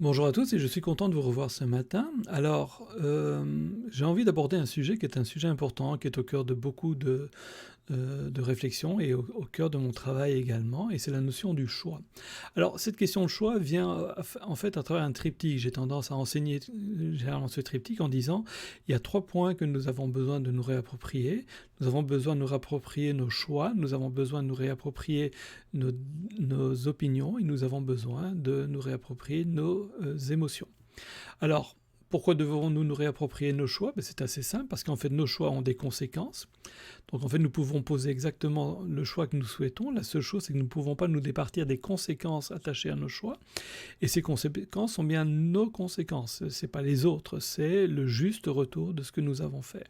Bonjour à tous et je suis content de vous revoir ce matin. Alors, j'ai envie d'aborder un sujet qui est un sujet important, qui est au cœur de beaucoup de réflexions et au cœur de mon travail également, et c'est la notion du choix. Alors, cette question de choix vient en fait à travers un triptyque. J'ai tendance à enseigner généralement ce triptyque en disant il y a 3 points que nous avons besoin de nous réapproprier. Nous avons besoin de nous réapproprier nos choix, nous avons besoin de nous réapproprier nos, nos opinions et nous avons besoin de nous réapproprier nos émotions. Alors, pourquoi devons-nous nous réapproprier nos choix? C'est assez simple, parce qu'en fait nos choix ont des conséquences. Donc en fait nous pouvons poser exactement le choix que nous souhaitons. La seule chose c'est que nous ne pouvons pas nous départir des conséquences attachées à nos choix. Et ces conséquences sont bien nos conséquences. Ce n'est pas les autres, c'est le juste retour de ce que nous avons fait.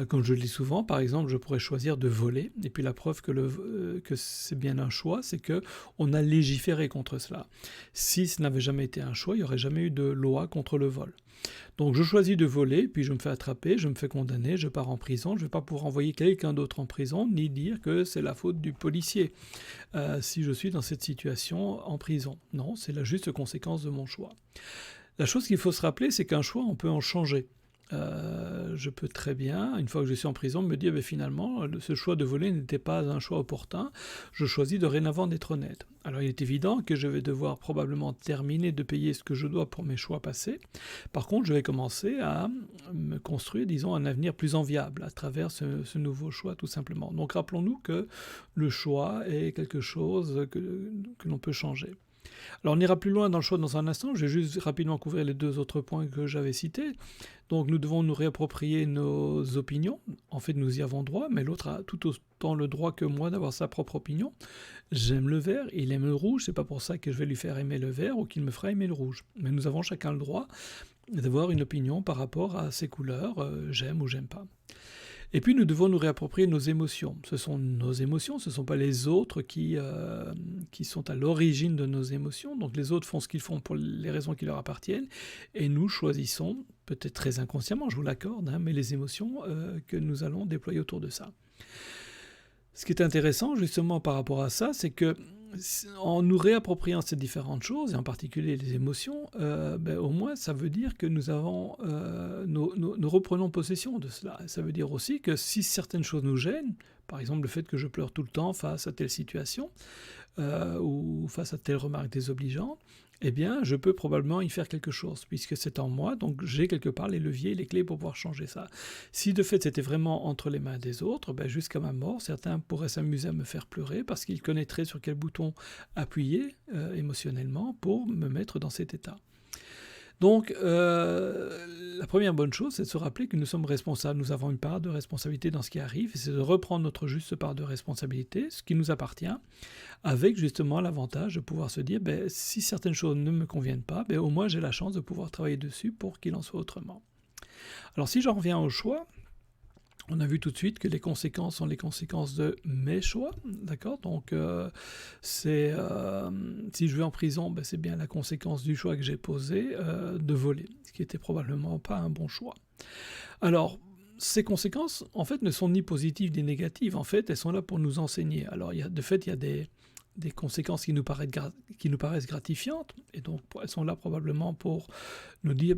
Comme je le dis souvent, par exemple, je pourrais choisir de voler, et puis la preuve que c'est bien un choix, c'est qu'on a légiféré contre cela. Si ce n'avait jamais été un choix, il n'y aurait jamais eu de loi contre le vol. Donc je choisis de voler, puis je me fais attraper, je me fais condamner, je pars en prison, je ne vais pas pouvoir envoyer quelqu'un d'autre en prison, ni dire que c'est la faute du policier si je suis dans cette situation en prison. Non, c'est la juste conséquence de mon choix. La chose qu'il faut se rappeler, c'est qu'un choix, on peut en changer. Je peux très bien, une fois que je suis en prison, me dire finalement, ce choix de voler n'était pas un choix opportun, je choisis dorénavant d'être honnête. Alors il est évident que je vais devoir probablement terminer de payer ce que je dois pour mes choix passés. Par contre, je vais commencer à me construire, disons, un avenir plus enviable à travers ce nouveau choix, tout simplement. Donc rappelons-nous que le choix est quelque chose que l'on peut changer. Alors on ira plus loin dans le choix dans un instant, je vais juste rapidement couvrir les 2 autres points que j'avais cités. Donc nous devons nous réapproprier nos opinions, en fait nous y avons droit, mais l'autre a tout autant le droit que moi d'avoir sa propre opinion. J'aime le vert, il aime le rouge, c'est pas pour ça que je vais lui faire aimer le vert ou qu'il me fera aimer le rouge. Mais nous avons chacun le droit d'avoir une opinion par rapport à ces couleurs, j'aime ou j'aime pas. Et puis nous devons nous réapproprier nos émotions. Ce sont nos émotions, ce ne sont pas les autres qui sont à l'origine de nos émotions. Donc les autres font ce qu'ils font pour les raisons qui leur appartiennent, et nous choisissons, peut-être très inconsciemment, je vous l'accorde, mais les émotions que nous allons déployer autour de ça. Ce qui est intéressant justement par rapport à ça, c'est que en nous réappropriant ces différentes choses, et en particulier les émotions, au moins ça veut dire que nous reprenons possession de cela. Ça veut dire aussi que si certaines choses nous gênent, par exemple le fait que je pleure tout le temps face à telle situation, ou face à telle remarque désobligeante, eh bien je peux probablement y faire quelque chose, puisque c'est en moi, donc j'ai quelque part les leviers, les clés pour pouvoir changer ça. Si de fait c'était vraiment entre les mains des autres, jusqu'à ma mort, certains pourraient s'amuser à me faire pleurer parce qu'ils connaîtraient sur quel bouton appuyer émotionnellement pour me mettre dans cet état. Donc, la première bonne chose, c'est de se rappeler que nous sommes responsables, nous avons une part de responsabilité dans ce qui arrive, et c'est de reprendre notre juste part de responsabilité, ce qui nous appartient, avec justement l'avantage de pouvoir se dire, si certaines choses ne me conviennent pas, au moins j'ai la chance de pouvoir travailler dessus pour qu'il en soit autrement. Alors si j'en reviens au choix, on a vu tout de suite que les conséquences sont les conséquences de mes choix, d'accord? Donc, si je vais en prison, c'est bien la conséquence du choix que j'ai posé de voler, ce qui était probablement pas un bon choix. Alors, ces conséquences, en fait, ne sont ni positives ni négatives. En fait, elles sont là pour nous enseigner. Alors, il y a des conséquences qui nous paraissent gratifiantes, et donc elles sont là probablement pour nous dire,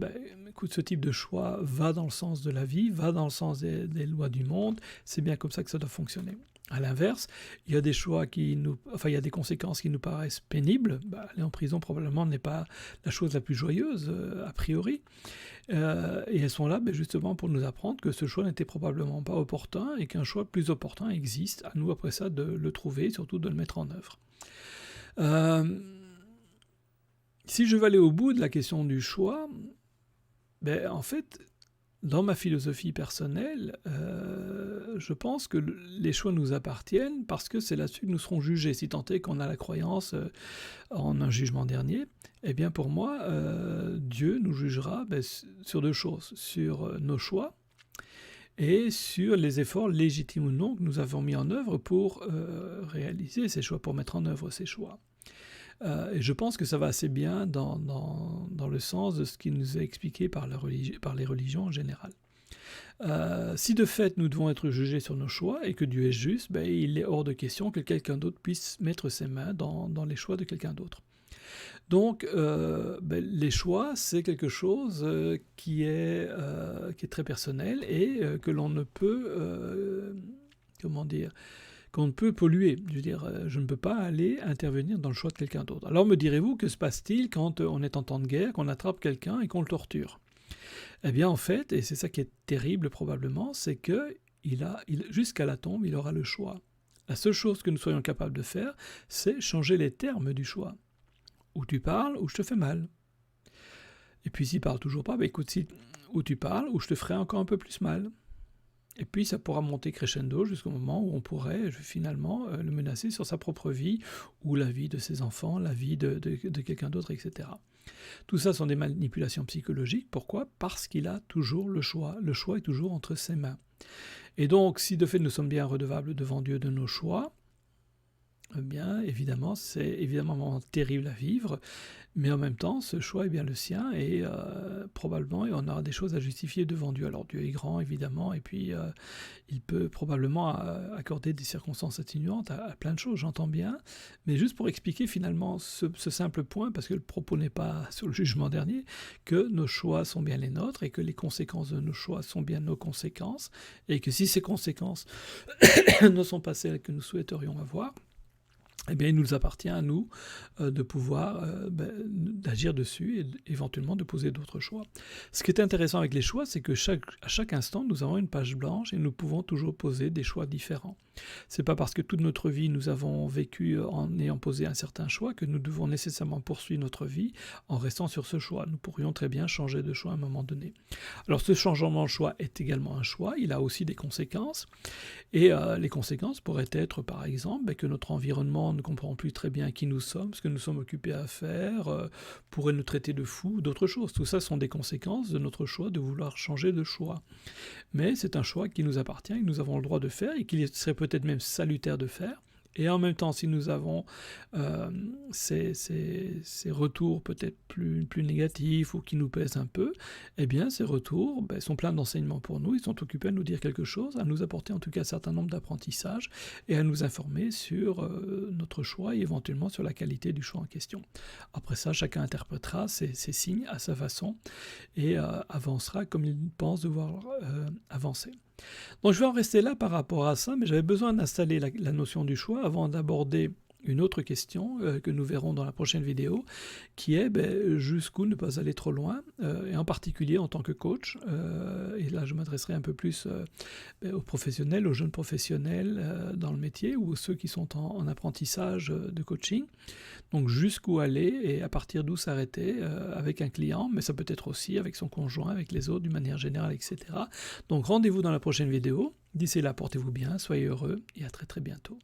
écoute, ce type de choix va dans le sens de la vie, va dans le sens des lois du monde, c'est bien comme ça que ça doit fonctionner. À l'inverse, il y a des conséquences qui nous paraissent pénibles. Aller en prison probablement n'est pas la chose la plus joyeuse a priori, et elles sont là justement pour nous apprendre que ce choix n'était probablement pas opportun et qu'un choix plus opportun existe. À nous après ça de le trouver et surtout de le mettre en œuvre. Si je veux aller au bout de la question du choix, en fait, dans ma philosophie personnelle, je pense que les choix nous appartiennent parce que c'est là-dessus que nous serons jugés. Si tant est qu'on a la croyance en un jugement dernier, eh bien pour moi, Dieu nous jugera sur 2 choses, sur nos choix et sur les efforts légitimes ou non que nous avons mis en œuvre pour réaliser ces choix, pour mettre en œuvre ces choix. Et je pense que ça va assez bien dans le sens de ce qui nous est expliqué par les religions en général. Si de fait nous devons être jugés sur nos choix et que Dieu est juste, il est hors de question que quelqu'un d'autre puisse mettre ses mains dans les choix de quelqu'un d'autre. Donc, les choix, c'est quelque chose qui est très personnel et que l'on ne peut, comment dire, qu'on ne peut polluer. Je veux dire, je ne peux pas aller intervenir dans le choix de quelqu'un d'autre. Alors me direz-vous, que se passe-t-il quand on est en temps de guerre, qu'on attrape quelqu'un et qu'on le torture? Eh bien, en fait, et c'est ça qui est terrible probablement, c'est que jusqu'à la tombe, il aura le choix. La seule chose que nous soyons capables de faire, c'est changer les termes du choix. Ou tu parles, ou je te fais mal. Et puis s'il parle toujours pas, écoute, ou tu parles, ou je te ferai encore un peu plus mal. Et puis ça pourra monter crescendo jusqu'au moment où on pourrait finalement le menacer sur sa propre vie, ou la vie de ses enfants, la vie de quelqu'un d'autre, etc. Tout ça sont des manipulations psychologiques. Pourquoi? Parce qu'il a toujours le choix. Le choix est toujours entre ses mains. Et donc, si de fait nous sommes bien redevables devant Dieu de nos choix, eh bien, évidemment, c'est évidemment un moment terrible à vivre, mais en même temps, ce choix est bien le sien et probablement on aura des choses à justifier devant Dieu. Alors Dieu est grand, évidemment, et puis il peut probablement accorder des circonstances atténuantes à plein de choses, j'entends bien, mais juste pour expliquer finalement ce simple point, parce que le propos n'est pas sur le jugement dernier, que nos choix sont bien les nôtres et que les conséquences de nos choix sont bien nos conséquences, et que si ces conséquences ne sont pas celles que nous souhaiterions avoir, eh bien, il nous appartient à nous de pouvoir d'agir dessus et éventuellement de poser d'autres choix. Ce qui est intéressant avec les choix, c'est que à chaque instant, nous avons une page blanche et nous pouvons toujours poser des choix différents. C'est pas parce que toute notre vie nous avons vécu en ayant posé un certain choix que nous devons nécessairement poursuivre notre vie en restant sur ce choix. Nous pourrions très bien changer de choix à un moment donné. Alors ce changement de choix est également un choix, il a aussi des conséquences, et les conséquences pourraient être par exemple que notre environnement ne comprend plus très bien qui nous sommes, ce que nous sommes occupés à faire, pourrait nous traiter de fous, d'autres choses. Tout ça sont des conséquences de notre choix de vouloir changer de choix. Mais c'est un choix qui nous appartient, que nous avons le droit de faire et qu'il serait peut-être même salutaire de faire. Et en même temps, si nous avons ces retours peut-être plus négatifs ou qui nous pèsent un peu, eh bien ces retours sont pleins d'enseignements pour nous, ils sont occupés à nous dire quelque chose, à nous apporter en tout cas un certain nombre d'apprentissages et à nous informer sur notre choix et éventuellement sur la qualité du choix en question. Après ça, chacun interprétera ces signes à sa façon et avancera comme il pense devoir avancer. Donc je vais en rester là par rapport à ça, mais j'avais besoin d'installer la notion du choix avant d'aborder une autre question que nous verrons dans la prochaine vidéo, qui est jusqu'où ne pas aller trop loin, et en particulier en tant que coach, et là je m'adresserai un peu plus aux professionnels, aux jeunes professionnels dans le métier, ou ceux qui sont en apprentissage de coaching, donc jusqu'où aller et à partir d'où s'arrêter avec un client, mais ça peut être aussi avec son conjoint, avec les autres d'une manière générale, etc. Donc rendez-vous dans la prochaine vidéo, d'ici là portez-vous bien, soyez heureux et à très très bientôt.